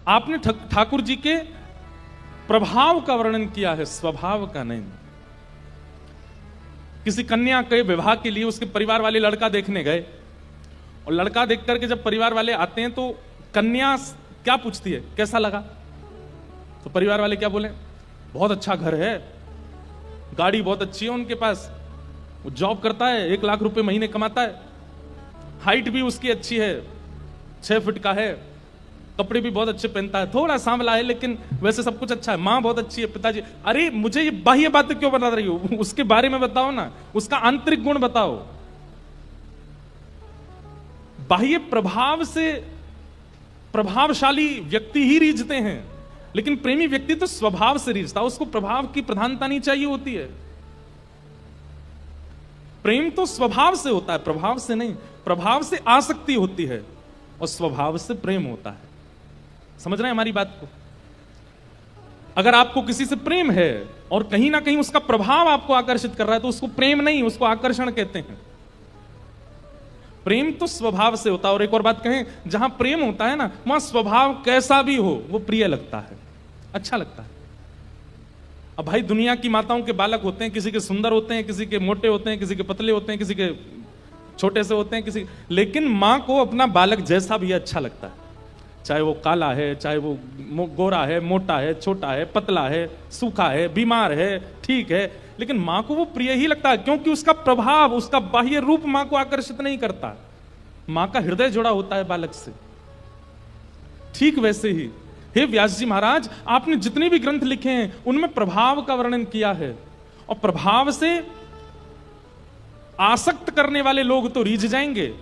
आपने ठाकुर जी के प्रभाव का वर्णन किया है, स्वभाव का नहीं। किसी कन्या के विवाह के लिए उसके परिवार वाले लड़का देखने गए, और लड़का देख करके जब परिवार वाले आते हैं तो कन्या क्या पूछती है, कैसा लगा? तो परिवार वाले क्या बोले? बहुत अच्छा घर है, गाड़ी बहुत अच्छी है उनके पास, वो जॉब करता है, 1 लाख रुपए महीने कमाता है, हाइट भी उसकी अच्छी है, 6 फीट का है, कपड़े भी बहुत अच्छे पहनता है, थोड़ा सांवला है लेकिन वैसे सब कुछ अच्छा है, मां बहुत अच्छी है, पिताजी। अरे मुझे ये बाह्य बातें क्यों बता रही हो, उसके बारे में बताओ ना, उसका आंतरिक गुण बताओ। बाह्य प्रभाव से प्रभावशाली व्यक्ति ही रीझते हैं, लेकिन प्रेमी व्यक्ति तो स्वभाव से रीझता, उसको प्रभाव की प्रधानता नहीं चाहिए होती है। प्रेम तो स्वभाव से होता है, प्रभाव से नहीं। प्रभाव से आसक्ति होती है और स्वभाव से प्रेम होता है। समझ रहे हैं हमारी बात को? अगर आपको किसी से प्रेम है और कहीं ना कहीं उसका प्रभाव आपको आकर्षित कर रहा है तो उसको प्रेम नहीं, उसको आकर्षण कहते हैं। प्रेम तो स्वभाव से होता है। और एक और बात कहें, जहां प्रेम होता है ना, वहां स्वभाव कैसा भी हो वो प्रिय लगता है, अच्छा लगता है। अब भाई दुनिया की माताओं के बालक होते हैं, किसी के सुंदर होते हैं, किसी के मोटे होते हैं, किसी के पतले होते हैं, किसी के छोटे से होते हैं, किसी, लेकिन मां को अपना बालक जैसा भी अच्छा लगता है, चाहे वो काला है, चाहे वो गोरा है, मोटा है, छोटा है, पतला है, सूखा है, बीमार है, ठीक है, लेकिन मां को वो प्रिय ही लगता है, क्योंकि उसका प्रभाव, उसका बाह्य रूप मां को आकर्षित नहीं करता। मां का हृदय जुड़ा होता है बालक से। ठीक वैसे ही हे व्यास जी महाराज, आपने जितने भी ग्रंथ लिखे हैं उनमें प्रभाव का वर्णन किया है, और प्रभाव से आसक्त करने वाले लोग तो रीझ जाएंगे,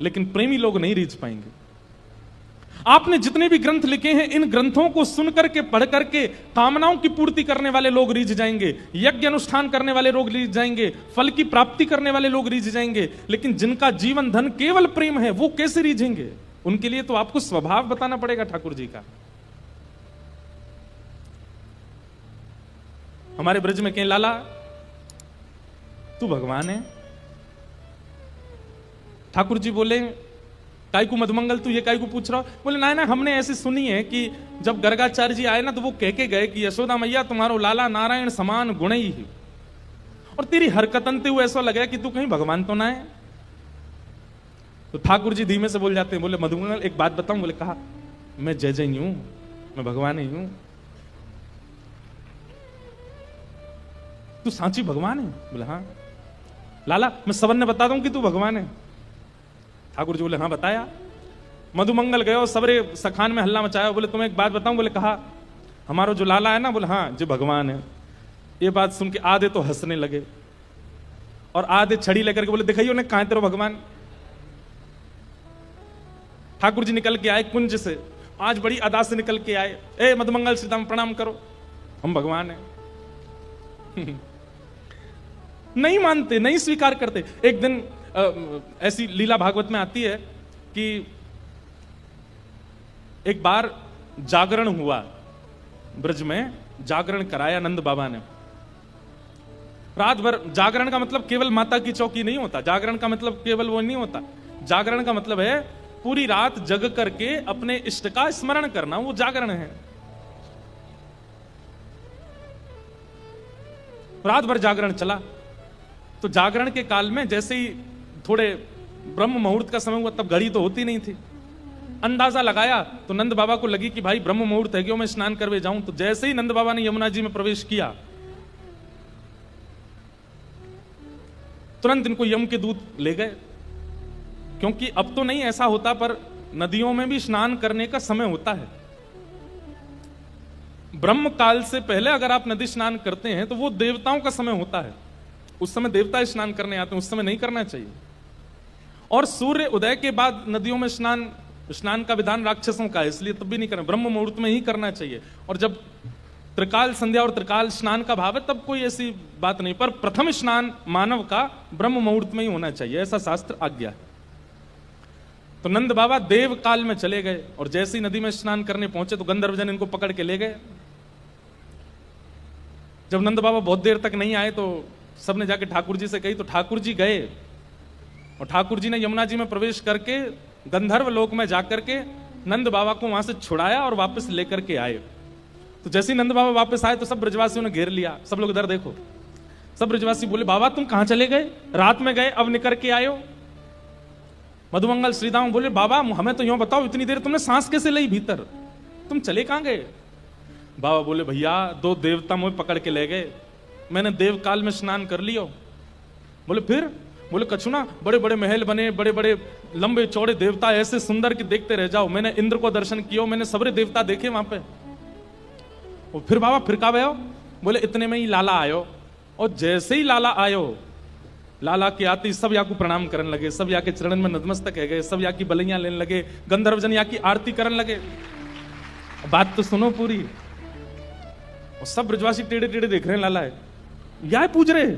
लेकिन प्रेमी लोग नहीं रीझ पाएंगे। आपने जितने भी ग्रंथ लिखे हैं, इन ग्रंथों को सुन करके, पढ़ करके कामनाओं की पूर्ति करने वाले लोग रीझ जाएंगे, यज्ञ अनुष्ठान करने वाले लोग रीझ जाएंगे, फल की प्राप्ति करने वाले लोग रीझ जाएंगे, लेकिन जिनका जीवन धन केवल प्रेम है वो कैसे रीझेंगे? उनके लिए तो आपको स्वभाव बताना पड़ेगा ठाकुर जी का। हमारे ब्रज में कहें, लाला तू भगवान है। ठाकुर जी बोले, काय को मधुमंगल तू ये काय को पूछ रहा हो? बोले ना, हमने ऐसी सुनी है कि जब गर्गाचार्य जी आए ना तो वो कह के गए कि यशोदा मैया तुम्हारो लाला नारायण समान गुण ही, और तेरी हरकतन ते हुए ऐसा लगा कि तू कहीं भगवान तो ना है। तो ठाकुर जी धीमे से बोल जाते हैं, बोले मधुमंगल एक बात बताऊं? बोले कहा, मैं जय जय हूं, मैं भगवान ही हूं। तू सांची भगवान है? बोले हाँ। लाला मैं सबन ने बता दूं कि तू भगवान है? ठाकुर जी बोले हाँ बताया। मधुमंगल गए और सबरे सखान में हल्ला मचाया। बोले तुम्हें एक बात बताऊं? बोले कहा, हमारा जो लाला है ना, बोले हाँ जो भगवान है। ये बात सुन के आधे तो हंसने लगे और आधे छड़ी लेकर के बोले दिखाइयो ने कहां तेरा भगवान। ठाकुर जी निकल के आए कुंज से, आज बड़ी अदा से निकल के आए, ए मधुमंगल सीता प्रणाम करो, हम भगवान हैं। नहीं मानते, नहीं स्वीकार करते। एक दिन ऐसी लीला भागवत में आती है कि एक बार जागरण हुआ, ब्रज में जागरण कराया नंद बाबा ने। रात भर जागरण का मतलब केवल माता की चौकी नहीं होता, जागरण का मतलब केवल वो नहीं होता। जागरण का मतलब है पूरी रात जग करके अपने इष्ट का स्मरण करना, वो जागरण है। रात भर जागरण चला, तो जागरण के काल में जैसे ही थोड़े ब्रह्म मुहूर्त का समय हुआ, तब घड़ी तो होती नहीं थी, अंदाजा लगाया तो नंद बाबा को लगी कि भाई ब्रह्म मुहूर्त है, क्यों मैं स्नान करवे जाऊं। तो जैसे ही नंद बाबा ने यमुना जी में प्रवेश किया, तुरंत इनको यम के दूत ले गए, क्योंकि अब तो नहीं ऐसा होता, पर नदियों में भी स्नान करने का समय होता है। ब्रह्म काल से पहले अगर आप नदी स्नान करते हैं तो वो देवताओं का समय होता है, उस समय देवता स्नान करने आते हैं, उस समय नहीं करना चाहिए। और सूर्य उदय के बाद नदियों में स्नान का विधान राक्षसों का है, इसलिए तब भी नहीं करना, ब्रह्म मुहूर्त में ही करना चाहिए। और जब त्रिकाल संध्या और त्रिकाल स्नान का भाव है तब कोई ऐसी बात नहीं, पर प्रथम स्नान मानव का ब्रह्म मुहूर्त में ही होना चाहिए, ऐसा शास्त्र आज्ञा है। तो नंद बाबा देव काल में चले गए और जैसे ही नदी में स्नान करने पहुंचे तो गंधर्वजन इनको पकड़ के ले गए। जब नंद बाबा बहुत देर तक नहीं आए तो सबने जाके ठाकुर जी से कही, तो ठाकुर जी गए और ठाकुर जी ने यमुना जी में प्रवेश करके गंधर्व लोक में जाकर के नंद बाबा को वहां से छुड़ाया और वापस लेकर के आए। तो जैसे ही नंद बाबा वापस आए तो सब ब्रजवासियों ने घेर लिया। सब लोग इधर देखो। सब ब्रजवासी बोले, बाबा तुम कहां चले गए? रात में गए, अब निकल के आए हो। मधुमंगल श्रीदामा बोले, बाबा हमें तो यूं बताओ, इतनी देर तुमने सांस कैसे ली भीतर? तुम चले कहां गए? बाबा बोले, भैया 2 देवता मुझे पकड़ के ले गए, मैंने देवकाल में स्नान कर लियो। बोले फिर? बोले कछु ना, बड़े बड़े महल बने, बड़े बड़े लंबे चौड़े देवता ऐसे सुंदर कि देखते रह जाओ। मैंने इंद्र को दर्शन किया, मैंने सबरे देवता देखे वहां पे। और फिर बाबा फिर कब आयो? बोले इतने में ही लाला आयो। और जैसे ही लाला आयो, लाला के आते सब या को प्रणाम करने लगे, सब या के चरण में नतमस्तक है गए, सब या की बलैया लेने लगे, गंधर्व जन या की आरती करने लगे। बात तो सुनो पूरी। और सब ब्रजवासी टेढ़े टेढ़े देख रहे हैं, लाला है या पूज रहे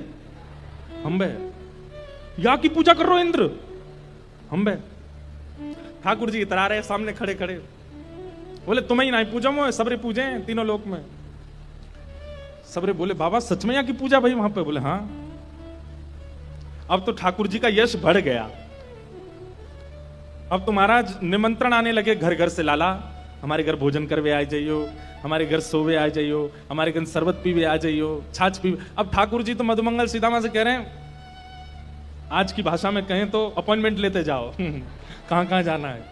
हम बे, या की पूजा कर रहे हो इंद्र हम बे। ठाकुर जी इतरा रहे सामने खड़े खड़े। बोले तुम्हें ही नहीं पूजा मोए, सबरे पूजे हैं तीनों लोक में। सबरे बोले, बाबा सच में यहाँ की पूजा भाई वहां पे? बोले हाँ। अब तो ठाकुर जी का यश बढ़ गया। अब तो महाराज निमंत्रण आने लगे घर घर से, लाला हमारे घर भोजन करवे आ जाइयो, हमारे घर सोवे आ जाइयो, हमारे घर शरबत पीवे आ जाइयो, छाछ पीवे। अब ठाकुर जी तो मधुमंगल श्रीदामा से कह रहे हैं, आज की भाषा में कहें तो अपॉइंटमेंट लेते जाओ कहां कहां जाना है।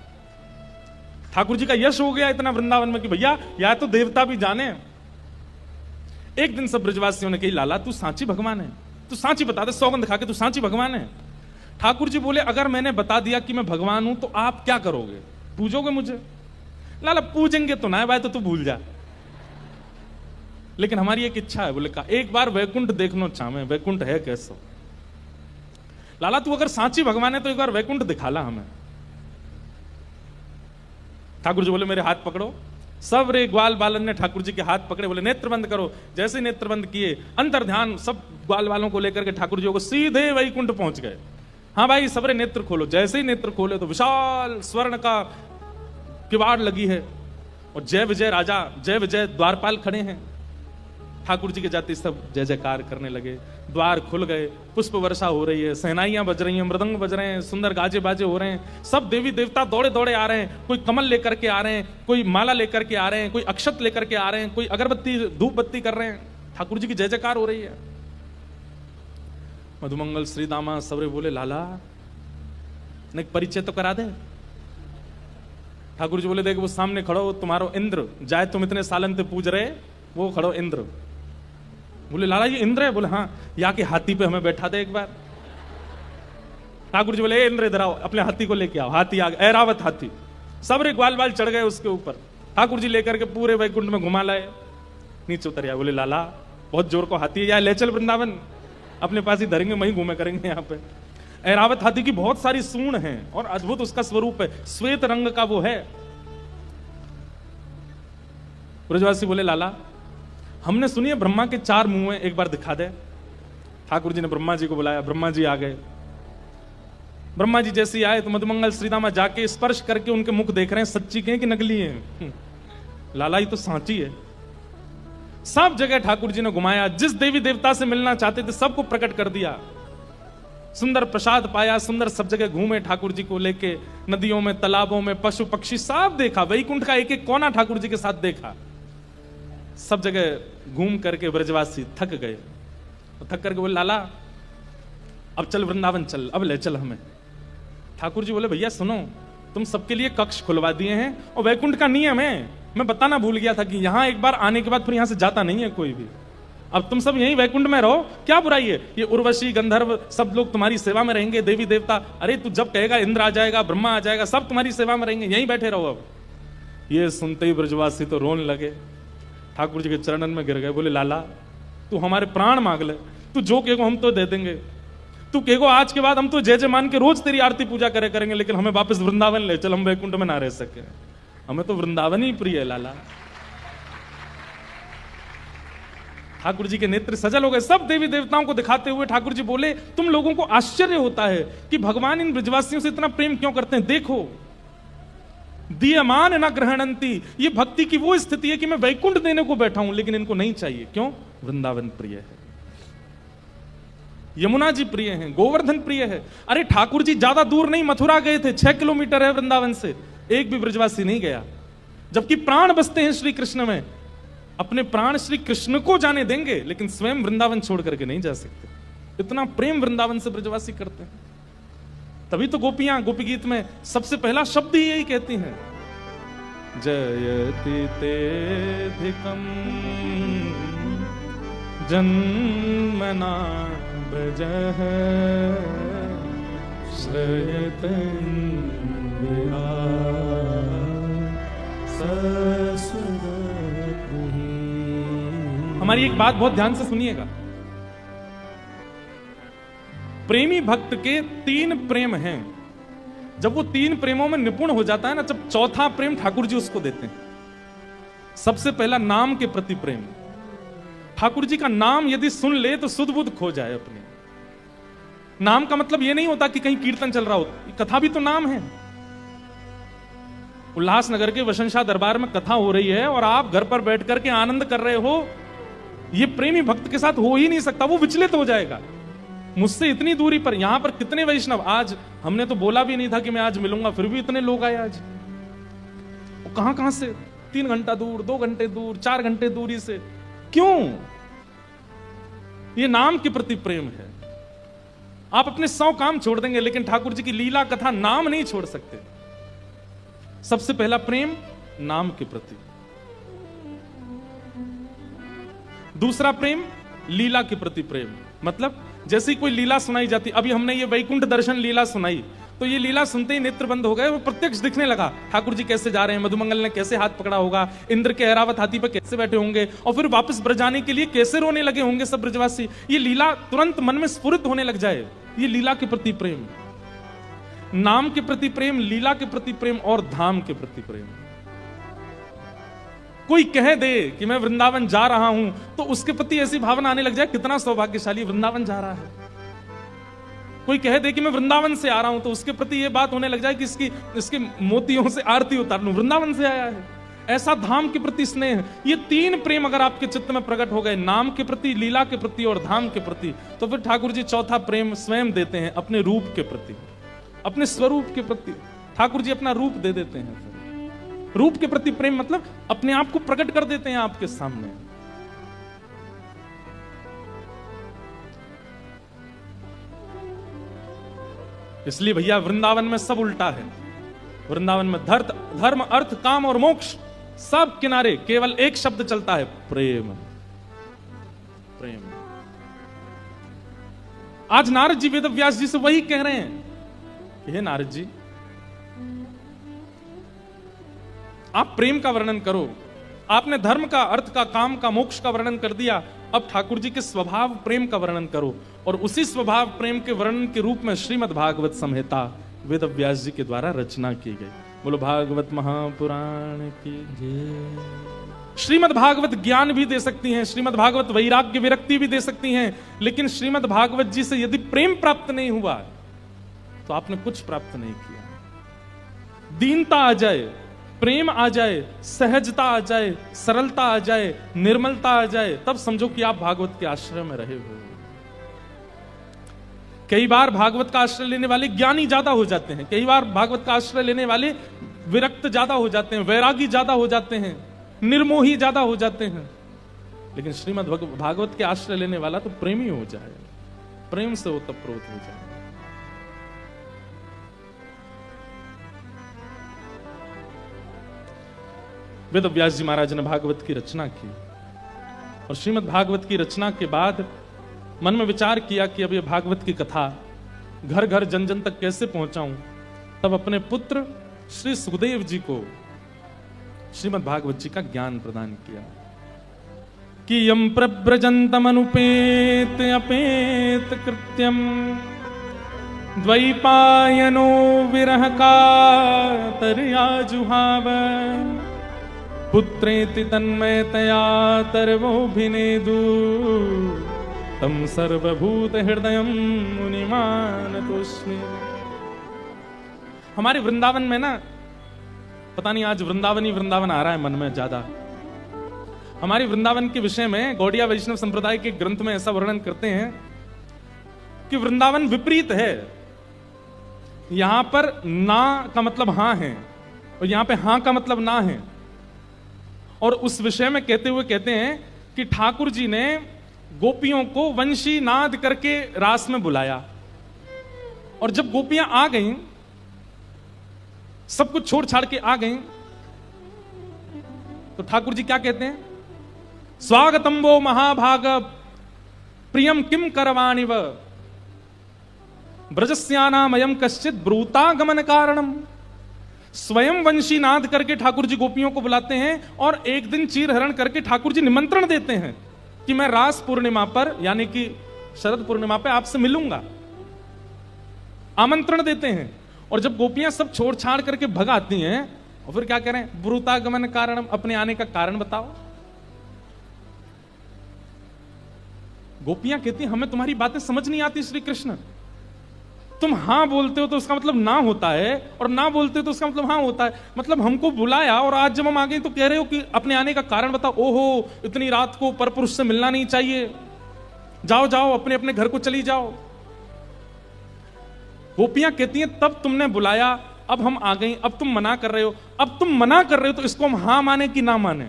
ठाकुर जी का यश हो गया इतना वृंदावन में कि भैया या तो देवता भी जाने। एक दिन सब ब्रजवासियों ने कही, लाला तू सांची भगवान है, तू सांची बता दे, सौगंध खा के तू सांची भगवान है। ठाकुर जी बोले, अगर मैंने बता दिया कि मैं भगवान हूं तो आप क्या करोगे? पूजोगे मुझे? लाला पूजेंगे तो ना है भाई, तो तू भूल जा, लेकिन हमारी एक इच्छा है। बोले का एक बार वैकुंठ देखना चाहे, वैकुंठ है कैसा? लाला तू अगर सांची भगवान है तो एक बार वैकुंठ दिखाला हमें। ठाकुर जी बोले, मेरे हाथ पकड़ो। सब रे ग्वाल बालन ने ठाकुर जी के हाथ पकड़े, बोले नेत्र बंद करो। जैसे नेत्र बंद किए, अंतर ध्यान, सब ग्वाल वालों को लेकर के ठाकुर जी को सीधे वैकुंठ पहुंच गए। हाँ भाई सबरे नेत्र खोलो। जैसे ही नेत्र खोले तो विशाल स्वर्ण का किवाड़ लगी है और जय विजय राजा, जय विजय द्वारपाल खड़े हैं। ठाकुर जी के जाते सब जय जयकार करने लगे, द्वार खुल गए, पुष्प वर्षा हो रही है, सहनाइयां बज रही हैं, मृदंग बज रहे हैं, सुंदर गाजे बाजे हो रहे हैं। सब देवी देवता दौड़े दौड़े आ रहे हैं, कोई कमल लेकर के आ रहे हैं, कोई माला लेकर के आ रहे हैं, कोई अक्षत लेकर के आ रहे हैं, कोई अगरबत्ती धूप बत्ती कर रहे हैं। ठाकुर जी की जय जयकार हो रही है। मधुमंगल श्रीदामा सबरे बोले, लाला ने परिचय तो करा दे। ठाकुर जी बोले, देख वो सामने खड़ो तुम्हारो इंद्र, जाए तुम इतने सालन से पूज रहे, वो खड़ो इंद्र। बोले लाला ये इंद्र है? बोले हाँ। या के हाथी पे हमें बैठा दे एक बार। ठाकुर जी बोले, इंद्र इधर आओ, अपने हाथी को लेके आओ। हाथी आ गया, ऐरावत हाथी। सब रे ग्वाल बाल चढ़ गए उसके ऊपर। ठाकुर जी लेकर के पूरे वैकुंठ में घुमा लाए, नीचे उतर आया। बोले लाला बहुत जोर को हाथी है, या ले चल वृंदावन, अपने पास ही धरेंगे, वहीं घूमे करेंगे। यहाँ पे ऐरावत हाथी की बहुत सारी सूंड है और अद्भुत उसका स्वरूप है, श्वेत रंग का वो है। ब्रजवासी बोले, लाला हमने सुनी है ब्रह्मा के 4 मुंह हैं, एक बार दिखा दे। ठाकुर जी ने ब्रह्मा जी को बुलाया, ब्रह्मा जी आ गए। ब्रह्मा जी जैसे ही आए तो मधुमंगल श्रीदामा जाके स्पर्श करके उनके मुख देख रहे हैं, सच्ची के हैं कि नकली हैं। लाला ये तो सांची है। सब जगह ठाकुर जी ने घुमाया, जिस देवी देवता से मिलना चाहते थे सबको प्रकट कर दिया। सुंदर प्रसाद पाया, सुंदर सब जगह घूमे ठाकुर जी को लेके, नदियों में, तालाबों में, पशु पक्षी सब देखा, वैकुंठ का एक एक कोना ठाकुर जी के साथ देखा। सब जगह घूम करके ब्रजवासी थक गए। थक करके बोले, लाला अब चल वृंदावन चल, अब ले चल हमें। ठाकुर जी बोले, भैया सुनो, तुम सबके लिए कक्ष खुलवा दिए हैं और वैकुंठ का नियम है, मैं बताना भूल गया था कि यहां एक बार आने के बाद फिर यहां से जाता नहीं है कोई भी। अब तुम सब यहीं वैकुंठ में रहो, क्या बुराई है? ये उर्वशी गंधर्व सब लोग तुम्हारी सेवा में रहेंगे, देवी देवता, अरे तू जब कहेगा इंद्र आ जाएगा, ब्रह्मा आ जाएगा, सब तुम्हारी सेवा में रहेंगे, यहीं बैठे रहो। अब ये सुनते ही ब्रजवासी तो रोने लगे, ठाकुर जी के चरणन में गिर गए। बोले लाला तू हमारे प्राण मांग ले, तू जो कहेगो हम तो दे देंगे, तू कहेगो आज के बाद हम तो जय जय मान के रोज तेरी आरती पूजा करे करेंगे, लेकिन हमें वापस वृंदावन ले चल, हम वैकुंठ में ना रह सके, हमें तो वृंदावन ही प्रिय है लाला। ठाकुर जी के नेत्र सजल हो गए। सब देवी देवताओं को दिखाते हुए ठाकुर जी बोले, तुम लोगों को आश्चर्य होता है कि भगवान इन ब्रजवासियों से इतना प्रेम क्यों करते हैं। देखो दीयमान न ग्रहणंती, ये भक्ति की वो स्थिति है कि मैं वैकुंठ देने को बैठा हूं लेकिन इनको नहीं चाहिए। क्यों? वृंदावन प्रिय है, यमुना जी प्रिय हैं, गोवर्धन प्रिय है। अरे ठाकुर जी ज्यादा दूर नहीं, मथुरा गए थे, 6 किलोमीटर है वृंदावन से, एक भी ब्रजवासी नहीं गया, जबकि प्राण बसते हैं श्री कृष्ण में। अपने प्राण श्री कृष्ण को जाने देंगे, लेकिन स्वयं वृंदावन छोड़ करके नहीं जा सकते। इतना प्रेम वृंदावन से ब्रजवासी करते हैं। तभी तो गोपियां गोपी गीत में सबसे पहला शब्द ही यही कहती हैं, जयति तेधिकम जन्मना ब्रजः श्रयत हमारी एक बात बहुत ध्यान से सुनिएगा। प्रेमी भक्त के 3 प्रेम हैं। जब वो 3 प्रेमों में निपुण हो जाता है ना, जब चौथा प्रेम ठाकुर जी उसको देते हैं। सबसे पहला नाम के प्रति प्रेम। ठाकुर जी का नाम यदि सुन ले तो सुध बुध खो जाए अपने। नाम का मतलब यह नहीं होता कि कहीं कीर्तन चल रहा हो, कथा भी तो नाम है। उल्लासनगर के वसंत शाह दरबार में कथा हो रही है और आप घर पर बैठ करके आनंद कर रहे हो, ये प्रेमी भक्त के साथ हो ही नहीं सकता, वो विचलित हो जाएगा। मुझसे इतनी दूरी पर, यहां पर कितने वैष्णव, आज हमने तो बोला भी नहीं था कि मैं आज मिलूंगा, फिर भी इतने लोग आए आज। कहां कहां से, 3 घंटा दूर, 2 घंटे दूर, 4 घंटे दूरी से। क्यों? ये नाम के प्रति प्रेम है। आप अपने 100 काम छोड़ देंगे, लेकिन ठाकुर जी की लीला कथा नाम नहीं छोड़ सकते। सबसे पहला प्रेम नाम के प्रति। दूसरा प्रेम लीला के प्रति प्रेम। मतलब जैसे ही कोई लीला सुनाई जाती, अभी हमने ये वैकुंठ दर्शन लीला सुनाई, तो ये लीला सुनते ही नेत्र बंद हो गए, वो प्रत्यक्ष दिखने लगा। ठाकुर जी कैसे जा रहे हैं, मधुमंगल ने कैसे हाथ पकड़ा होगा, इंद्र के ऐरावत हाथी पर कैसे बैठे होंगे, और फिर वापस ब्रज जाने के लिए कैसे रोने लगे होंगे सब ब्रजवासी। ये लीला तुरंत मन में स्फुरित होने लग जाए। ये लीला के प्रति प्रेम, नाम के प्रति प्रेम, लीला के प्रति प्रेम और धाम के प्रति प्रेम। कोई कह दे कि मैं वृंदावन जा रहा हूं, तो उसके प्रति ऐसी भावना आने लग जाए, कितना सौभाग्यशाली वृंदावन जा रहा है। कोई कह दे कि मैं वृंदावन से आ रहा हूं, तो उसके प्रति यह बात होने लग जाए कि इसके मोतियों से आरती उतार लूं, वृंदावन से आया है। ऐसा धाम के प्रति स्नेह। ये 3 प्रेम अगर आपके चित्त में प्रकट हो गए, नाम के प्रति, लीला के प्रति और धाम के प्रति, तो फिर ठाकुर जी चौथा प्रेम स्वयं देते हैं, अपने रूप के प्रति, अपने स्वरूप के प्रति। ठाकुर जी अपना रूप दे देते हैं। रूप के प्रति प्रेम मतलब अपने आप को प्रकट कर देते हैं आपके सामने। इसलिए भैया वृंदावन में सब उल्टा है। वृंदावन में धर्म, अर्थ, काम और मोक्ष सब किनारे, केवल एक शब्द चलता है, प्रेम। प्रेम। आज नारद जी वेदव्यास जी से वही कह रहे हैं, हे नारद जी, आप प्रेम का वर्णन करो। आपने धर्म का, अर्थ का, काम का, मोक्ष का वर्णन कर दिया, अब ठाकुर जी के स्वभाव प्रेम का वर्णन करो। और उसी स्वभाव प्रेम के वर्णन के रूप में श्रीमद् भागवत संहिता वेदव्यास जी के द्वारा रचना की गई। बोलो भागवत महापुराण की जय। श्रीमद् भागवत ज्ञान भी दे सकती हैं, श्रीमद् भागवत वैराग्य विरक्ति भी दे सकती हैं, लेकिन श्रीमद् भागवत जी से यदि प्रेम प्राप्त नहीं हुआ तो आपने कुछ प्राप्त नहीं किया। दीनता आ जाए, प्रेम आ जाए, सहजता आ जाए, सरलता आ जाए, निर्मलता आ जाए, तब समझो कि आप भागवत के आश्रय में रहे हो। कई बार भागवत का आश्रय लेने वाले ज्ञानी ज्यादा हो जाते हैं, कई बार भागवत का आश्रय लेने वाले विरक्त ज्यादा हो जाते हैं, वैरागी ज्यादा हो जाते हैं, निर्मोही ज्यादा हो जाते हैं। लेकिन श्रीमद् भागवत के आश्रय लेने वाला तो प्रेमी हो जाए, प्रेम से ओतप्रोत हो जाए। वेदव्यास जी महाराज ने भागवत की रचना की और श्रीमद् भागवत की रचना के बाद मन में विचार किया कि अब ये भागवत की कथा घर घर जन जन तक कैसे पहुंचाऊं। तब अपने पुत्र श्री सुखदेव जी को श्रीमद् भागवत जी का ज्ञान प्रदान किया कि यम प्रव्रजंतम अनुपेत अपेत कृत्यम द्वैपायनो विरह कातर्या जुहाव पुत्रेति तन्मयतया तरवोभिनेदु तम सर्वभूत हृदयम मुनिमानतोस्मि। हमारे वृंदावन में ना, पता नहीं आज वृंदावन आ रहा है मन में ज्यादा। हमारे वृंदावन के विषय में गौड़िया वैष्णव संप्रदाय के ग्रंथ में ऐसा वर्णन करते हैं कि वृंदावन विपरीत है। यहां पर ना का मतलब हां है और यहां पे हां का मतलब ना है। और उस विषय में कहते हुए कहते हैं कि ठाकुर जी ने गोपियों को वंशी नाद करके रास में बुलाया, और जब गोपियां आ गईं, सब कुछ छोड़ छाड़ के आ गईं, तो ठाकुर जी क्या कहते हैं? स्वागतम वो महाभाग प्रियम किम करवाणि व ब्रजस्यानामयम कश्चित ब्रूतागमन कारणम। स्वयं वंशी नाद करके ठाकुर जी गोपियों को बुलाते हैं, और एक दिन चीर हरण करके ठाकुर जी निमंत्रण देते हैं कि मैं रास पूर्णिमा पर, यानी कि शरद पूर्णिमा पर आपसे मिलूंगा, आमंत्रण देते हैं। और जब गोपियां सब छोड़ छाड़ करके भग आती हैं, और फिर क्या कह रहे हैं? ब्रूतागमन कारणम, अपने आने का कारण बताओ। गोपियां कहती हैं हमें तुम्हारी बातें समझ नहीं आती श्री कृष्ण, तुम हां बोलते हो तो उसका मतलब ना होता है, और ना बोलते हो तो उसका मतलब हां होता है। मतलब हमको बुलाया और आज जब हम आ गए तो कह रहे हो कि अपने आने का कारण बताओ। ओहो, इतनी रात को परपुरुष से मिलना नहीं चाहिए, जाओ जाओ अपने अपने घर को चली जाओ। गोपियां कहती हैं तब तुमने बुलाया, अब हम आ गई, अब तुम मना कर रहे हो। अब तुम मना कर रहे हो तो इसको हम हां माने कि ना माने?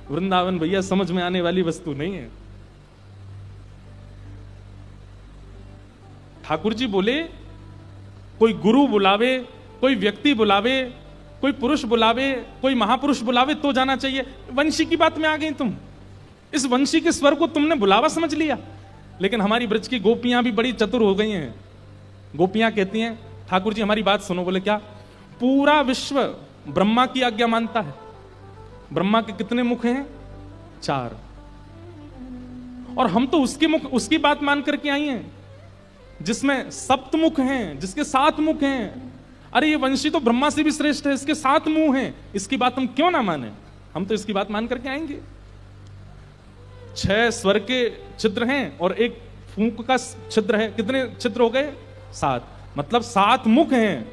वृंदावन भैया समझ में आने वाली वस्तु नहीं है। ठाकुर जी बोले कोई गुरु बुलावे, कोई व्यक्ति बुलावे, कोई पुरुष बुलावे, कोई महापुरुष बुलावे तो जाना चाहिए। वंशी की बात में आ गई तुम, इस वंशी के स्वर को तुमने बुलावा समझ लिया। लेकिन हमारी ब्रज की गोपियां भी बड़ी चतुर हो गई हैं। गोपियां कहती हैं ठाकुर जी हमारी बात सुनो। बोले क्या? पूरा विश्व ब्रह्मा की आज्ञा मानता है। ब्रह्मा के कितने मुख हैं? 4। और हम तो उसके मुख, उसकी बात मान करके आई हैं जिसमें सप्तमुख हैं, जिसके 7 मुख हैं। अरे ये वंशी तो ब्रह्मा से भी श्रेष्ठ है, इसके 7 मुंह हैं, इसकी बात हम क्यों ना माने? हम तो इसकी बात मान करके आएंगे। 6 स्वर के छिद्र हैं और एक फूंक का छिद्र है। कितने छिद्र हो गए? 7, मतलब 7 मुख हैं।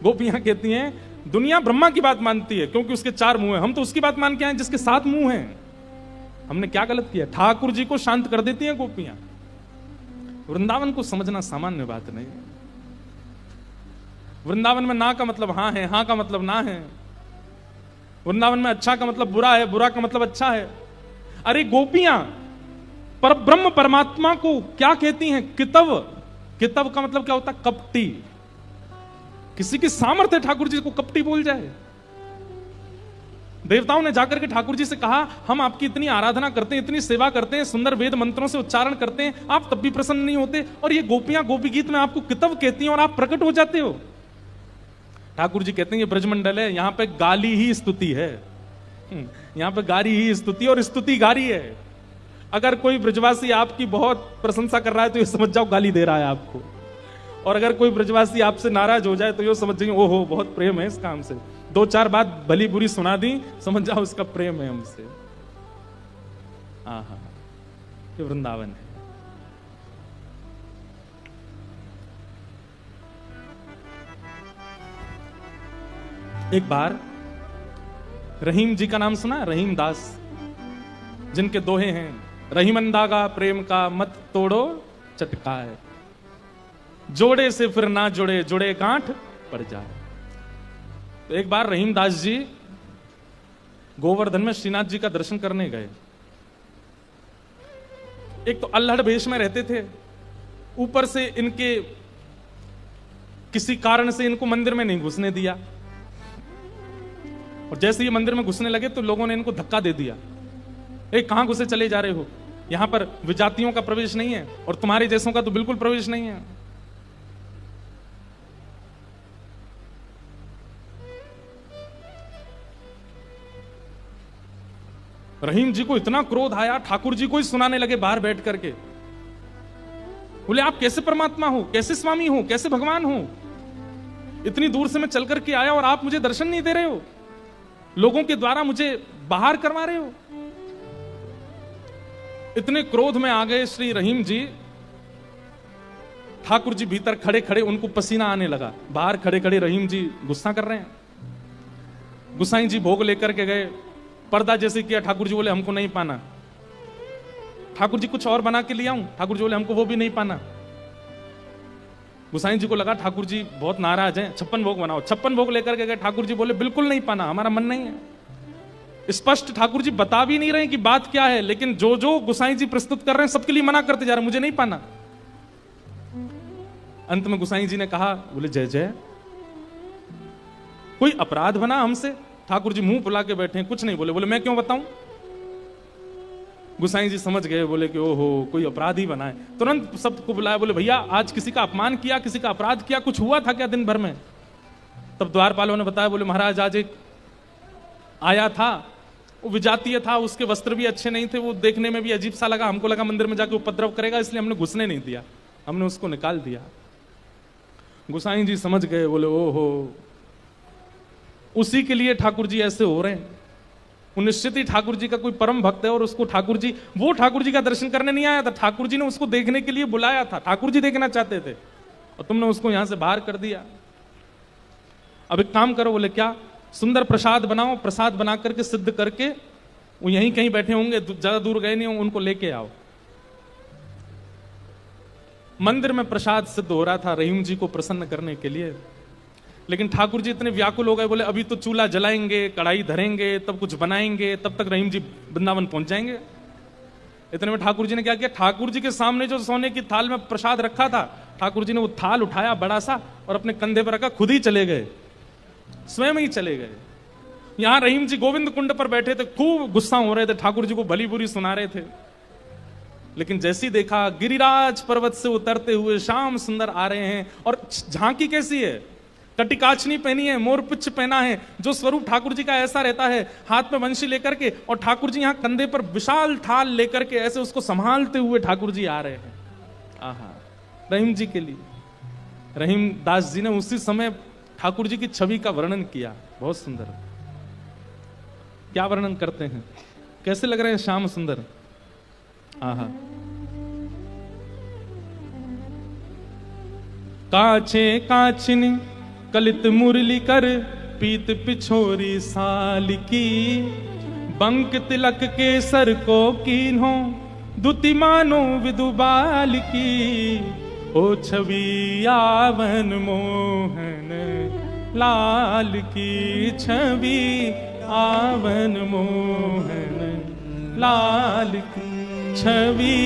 गोपियां कहती हैं दुनिया ब्रह्मा की बात मानती है क्योंकि उसके 4 मुंह हैं, हम तो उसकी बात मान के आए जिसके 7 मुंह हैं। हमने क्या गलत किया? ठाकुर जी को शांत कर देती हैं गोपियां। वृंदावन को समझना सामान्य बात नहीं। वृंदावन में ना का मतलब हां है, हां का मतलब ना है। वृंदावन में अच्छा का मतलब बुरा है, बुरा का मतलब अच्छा है। अरे गोपियां पर ब्रह्म परमात्मा को क्या कहती हैं? कितव। कितव का मतलब क्या होता है? कपटी। किसी की सामर्थ्य ठाकुर जी को कपटी बोल जाए। देवताओं ने जाकर के ठाकुर जी से कहा हम आपकी इतनी आराधना करते हैं, इतनी सेवा करते हैं, सुंदर वेद मंत्रों से उच्चारण करते हैं, आप तब भी प्रसन्न नहीं होते, और ये गोपियां गोपी गीत में आपको कितव कहती हैं और आप प्रकट हो जाते हो। ठाकुर जी कहते हैं ये ब्रजमंडल है, यहां पे गाली ही स्तुति है। यहां पे गाली ही स्तुति, और स्तुति गाली है। अगर कोई ब्रजवासी आपकी बहुत प्रशंसा कर रहा है तो ये समझ जाओ गाली दे रहा है आपको, और अगर कोई ब्रजवासी आपसे नाराज हो जाए तो ये समझ जाइए ओहो बहुत प्रेम है इस काम से। 2-4 बात भली बुरी सुना दी, समझ जाओ उसका प्रेम है हमसे। हाँ, ये वृंदावन है। एक बार रहीम जी का नाम सुना? रहीम दास, जिनके दोहे हैं रहीमंदागा प्रेम का मत तोड़ो चटकाए, जोड़े से फिर ना जुड़े, जुड़े गांठ पड़ जाए। तो एक बार रहीम दास जी गोवर्धन में श्रीनाथ जी का दर्शन करने गए। एक तो अल्हड़ भेष में रहते थे, ऊपर से इनके किसी कारण से इनको मंदिर में नहीं घुसने दिया, और जैसे ये मंदिर में घुसने लगे तो लोगों ने इनको धक्का दे दिया। कहां घुसे चले जा रहे हो? यहां पर विजातियों का प्रवेश नहीं है और तुम्हारे जैसों का तो बिल्कुल प्रवेश नहीं है। रहीम जी को इतना क्रोध आया, ठाकुर जी को ही सुनाने लगे बाहर बैठ करके। बोले आप कैसे परमात्मा हो, कैसे स्वामी हो, कैसे भगवान हो? इतनी दूर से मैं चल करके आया और आप मुझे दर्शन नहीं दे रहे हो, लोगों के द्वारा मुझे बाहर करवा रहे हो। इतने क्रोध में आ गए श्री रहीम जी। ठाकुर जी भीतर खड़े खड़े उनको पसीना आने लगा, बाहर खड़े खड़े रहीम जी गुस्सा कर रहे हैं। गुसाई जी भोग लेकर के गए, पर्दा जैसे किया, ठाकुर जी बोले हमको नहीं पाना। ठाकुर जी कुछ और बना के ले आऊं? ठाकुर जी बोले हमको वो भी नहीं पाना। गोसाई जी को लगा ठाकुर जी बहुत नाराज हैं, 56 भोग बनाओ। 56 भोग लेकर के गए, ठाकुर जी बोले बिल्कुल नहीं पाना, हमारा मन नहीं है। स्पष्ट ठाकुर जी बता भी नहीं रहे कि बात क्या है, लेकिन जो जो गोसाई जी प्रस्तुत कर रहे हैं सबके लिए मना करते जा रहे हैं, मुझे नहीं पाना। अंत में गोसाई जी ने कहा, बोले जय जय, कोई अपराध बना हमसे? ठाकुर जी मुंह फुला के बैठे हैं, कुछ नहीं बोले। बोले मैं क्यों बताऊं? गोसाई जी समझ गए, बोले कि ओहो कोई अपराध ही बना है। तुरंत सबको बुलाया, बोले भैया आज किसी का अपमान किया, किसी का अपराध किया, कुछ हुआ था क्या दिन भर में? तब द्वारपालों ने बताया, बोले महाराज आज एक आया था, वो विजातीय था, उसके वस्त्र भी अच्छे नहीं थे, वो देखने में भी अजीब सा लगा, हमको लगा मंदिर में जाके उपद्रव करेगा, इसलिए हमने घुसने नहीं दिया, हमने उसको निकाल दिया। गोसाई जी समझ गए, बोले ओहो उसी के लिए ठाकुर जी ऐसे हो रहे हैं। वो निश्चित ही ठाकुर जी का कोई परम भक्त है, और उसको ठाकुर जी, वो ठाकुर जी का दर्शन करने नहीं आया था, ठाकुर जी ने उसको देखने के लिए बुलाया था, ठाकुर जी देखना चाहते थे, और तुमने उसको यहां से बाहर कर दिया। अब एक काम करो, बोले क्या? सुंदर प्रसाद बनाओ, प्रसाद बना करके सिद्ध करके, वो यहीं कहीं बैठे होंगे, ज्यादा दूर गए नहीं होंगे, उनको लेके आओ। मंदिर में प्रसाद सिद्ध हो रहा था रहीम जी को प्रसन्न करने के लिए, लेकिन ठाकुर जी इतने व्याकुल हो गए, बोले अभी तो चूल्हा जलाएंगे, कढ़ाई धरेंगे, तब कुछ बनाएंगे, तब तक रहीम जी वृंदावन पहुंच जाएंगे। इतने में ठाकुर जी ने क्या किया, ठाकुर जी के सामने जो सोने की थाल में प्रसाद रखा था, ठाकुर जी ने वो थाल उठाया बड़ा सा और अपने कंधे पर रखा, खुद ही चले गए, स्वयं ही चले गए। यहां रहीम जी गोविंद कुंड पर बैठे थे, खूब गुस्सा हो रहे थे, ठाकुर जी को भली बुरी सुना रहे थे। लेकिन जैसी देखा गिरिराज पर्वत से उतरते हुए श्याम सुंदर आ रहे हैं, और झांकी कैसी है, कटिकाचनी पहनी है, मोरपुच्छ पहना है, जो स्वरूप ठाकुर जी का ऐसा रहता है, हाथ में वंशी लेकर के, और ठाकुर जी यहाँ कंधे पर विशाल थाल लेकर के ऐसे उसको संभालते हुए ठाकुर जी आ रहे हैं। आहा, रहीम जी के लिए रहीम दास जी ने उसी समय ठाकुर जी की छवि का वर्णन किया, बहुत सुंदर। क्या वर्णन करते हैं, कैसे लग रहे हैं श्याम सुंदर? आहा, काछे काछनी कलित मुरली कर, पीत पिछोरी साल की, बंक तिलक के सर को कीन्हो, दुति मानो विदुबाल की, ओ छवि आवन मोहन लाल की, छवि आवन मोहन लाल की, छवि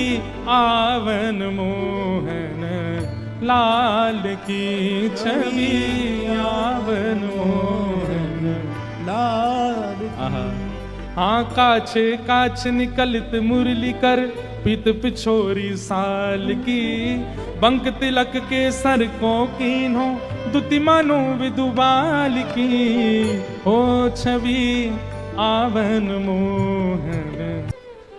आवन मोहन लाल की, छवि आवन मोहन लाल की। हाँ काछे काछ निकलित मुरली कर, पित पिछोरी साल की, बंक तिलक के सर को कीन्हो, दुति मानो विदुबाल की, हो छवि आवन मोहन।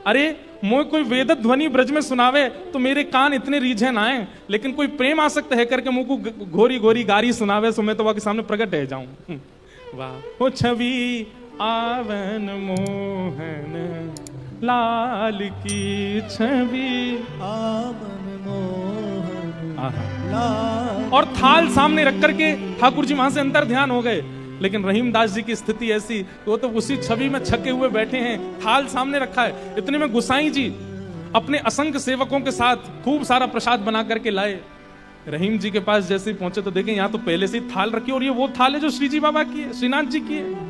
अरे मोह कोई वेद ध्वनि ब्रज में सुनावे तो मेरे कान इतने रीझे ना आए, लेकिन कोई प्रेम आसक्त है करके मुंह को घोरी घोरी गारी सुनावे, सो मैं तो वहां के सामने प्रकट रह जाऊं। वाह, हो छवि आवन मोहन लाल की, छवि आवन मोहन लाल। और थाल सामने रख करके ठाकुर जी वहां से अंतर ध्यान हो गए, लेकिन रहीम दास जी की स्थिति ऐसी, वो तो उसी छवि में छके हुए बैठे हैं, थाल सामने रखा है। इतने में गोसाई जी अपने असंख्य सेवकों के साथ खूब सारा प्रसाद बना करके लाए। रहीम जी के पास जैसे ही पहुंचे तो देखें यहाँ तो पहले से ही थाल रखी, और ये वो थाल है जो श्री जी बाबा की है, श्रीनाथ जी की है।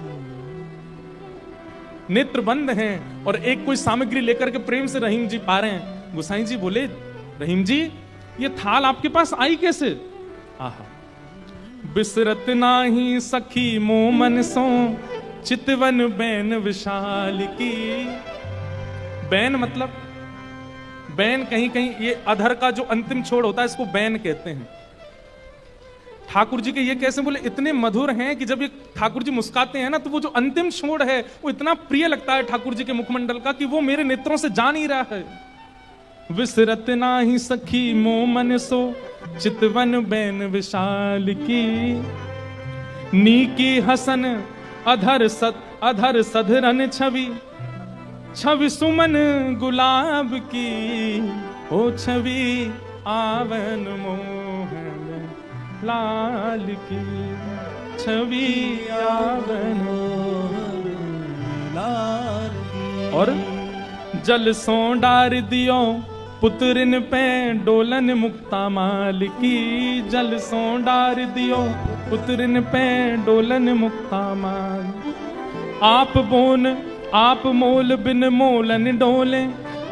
नेत्र बंद हैं और एक कोई सामग्री लेकर के प्रेम से रहीम जी पा रहे हैं। गोसाई जी बोले, रहीम जी ये थाल आपके पास आई कैसे? आहा, बिसरत नाही सखी मोमन सो, चितवन बैन विशाल की। बैन मतलब, बैन कहीं कहीं ये अधर का जो अंतिम छोड़ होता है इसको बैन कहते हैं। ठाकुर जी के ये कैसे बोले, इतने मधुर हैं कि जब ये ठाकुर जी मुस्काते हैं ना तो वो जो अंतिम छोड़ है वो इतना प्रिय लगता है ठाकुर जी के मुखमंडल का कि वो मेरे नेत्रों से जा नहीं रहा है। विसरत नाही सखी मोमन सो, चितवन बैन विशाल की। नीकी हसन अधर सधरन छवि, छवि सुमन गुलाब की। ओ छवि आवन मोहन लाल की, छवि आवन मोहन लाल की। और जल सो डार दियो पुत्रिन पे डोलन मुक्ता माल की, जल सो डार दियो पुत्रिन पे डोलन मुक्ता माल। आप मोल बिन मोलन डोले,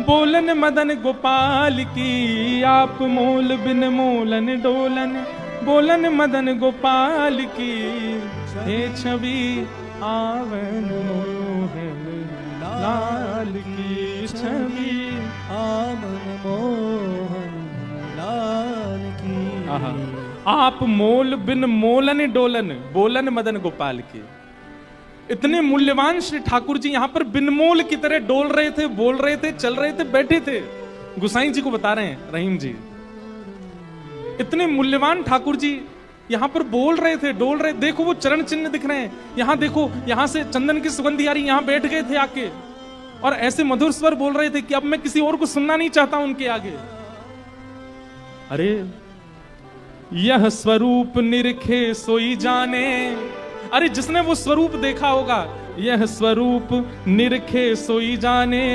बोलन मदन गोपाल की। आप मोल बिन मोलन डोलन, बोलन मदन गोपाल की। हे छवि आवन मोहन लाल की, छवि आवन मोहन लाल की। आप मोल बिन मोलन डोलन, बोलन मदन गोपाल की। इतने मूल्यवान श्री ठाकुर जी यहां पर बिनमोल की तरह डोल रहे थे, बोल रहे थे, चल रहे थे, बैठे थे। गुसाई जी को बता रहे हैं रहीम जी, इतने मूल्यवान ठाकुर जी यहां पर बोल रहे थे, डोल रहे। देखो वो चरण चिन्ह दिख रहे हैं, यहां देखो, यहां से चंदन की सुगंधी आ रही, यहां बैठ गए थे आके और ऐसे मधुर स्वर बोल रहे थे कि अब मैं किसी और को सुनना नहीं चाहता उनके आगे। अरे यह स्वरूप निरखे सोई जाने। अरे जिसने वो स्वरूप देखा होगा, यह स्वरूप निरखे सोई जाने,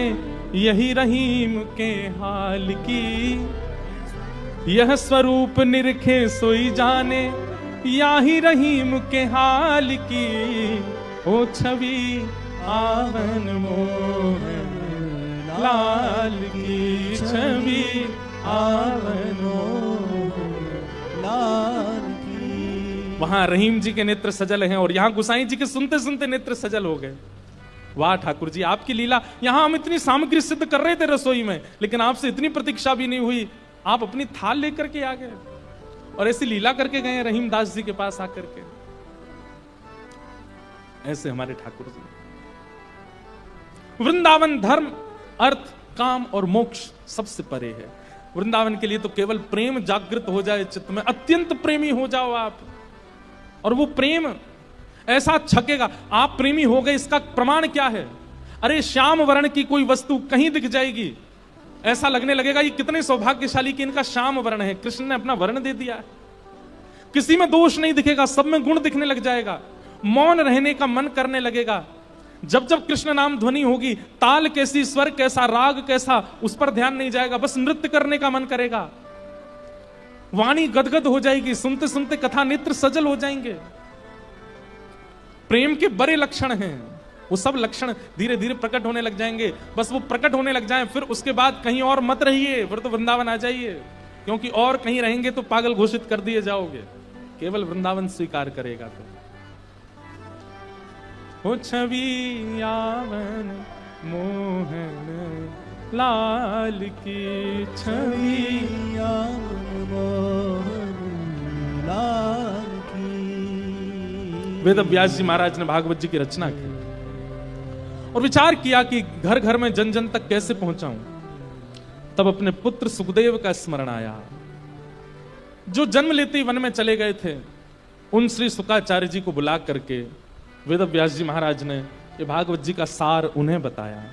यही रहीम के हाल की। यह स्वरूप निरखे सोई जाने, यही रहीम के हाल की। ओ छवि आवन मोहन लाल की, छवि आवन मोहन लाल की। वहां रहीम जी के नेत्र सजल हैं और यहां गुसाई जी के सुनते सुनते नेत्र सजल हो गए। वाह ठाकुर जी, आपकी लीला। यहां हम इतनी सामग्री सिद्ध कर रहे थे रसोई में, लेकिन आपसे इतनी प्रतीक्षा भी नहीं हुई। आप अपनी थाल लेकर के आ गए और ऐसी लीला करके गए रहीम दास जी के पास आकर के। ऐसे हमारे ठाकुर जी। वृंदावन धर्म, अर्थ, काम और मोक्ष सबसे परे है। वृंदावन के लिए तो केवल प्रेम जागृत हो जाए चित्त में, अत्यंत प्रेमी हो जाओ आप, और वो प्रेम ऐसा छकेगा। आप प्रेमी हो गए, इसका प्रमाण क्या है? अरे श्याम वर्ण की कोई वस्तु कहीं दिख जाएगी, ऐसा लगने लगेगा ये कितने सौभाग्यशाली कि इनका श्याम वर्ण है, कृष्ण ने अपना वर्ण दे दिया है। किसी में दोष नहीं दिखेगा, सब में गुण दिखने लग जाएगा। मौन रहने का मन करने लगेगा। जब जब कृष्ण नाम ध्वनि होगी, ताल कैसी, स्वर कैसा, राग कैसा, उस पर ध्यान नहीं जाएगा, बस नृत्य करने का मन करेगा। वाणी गदगद हो जाएगी, सुनते सुनते कथा नेत्र सजल हो जाएंगे। प्रेम के बड़े लक्षण हैं, वो सब लक्षण धीरे धीरे प्रकट होने लग जाएंगे। बस वो प्रकट होने लग जाएं, फिर उसके बाद कहीं और मत रहिए, फिर तो वृंदावन आ जाइए, क्योंकि और कहीं रहेंगे तो पागल घोषित कर दिए जाओगे। केवल वृंदावन स्वीकार करेगा तो। ओ छवि आवन मोहन लाल की, छवि आवन मोहन लाल की। वेद व्यास जी महाराज ने भागवत जी की रचना की और विचार किया कि घर घर में जन जन तक कैसे पहुंचाऊं। तब अपने पुत्र सुखदेव का स्मरण आया, जो जन्म लेते ही वन में चले गए थे। उन श्री शुकाचार्य जी को बुला करके वेद व्यास जी महाराज ने ये भागवत जी का सार उन्हें बताया।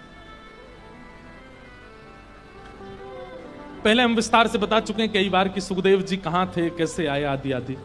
पहले हम विस्तार से बता चुके हैं कई बार कि सुखदेव जी कहां थे, कैसे आए, आदि आदि।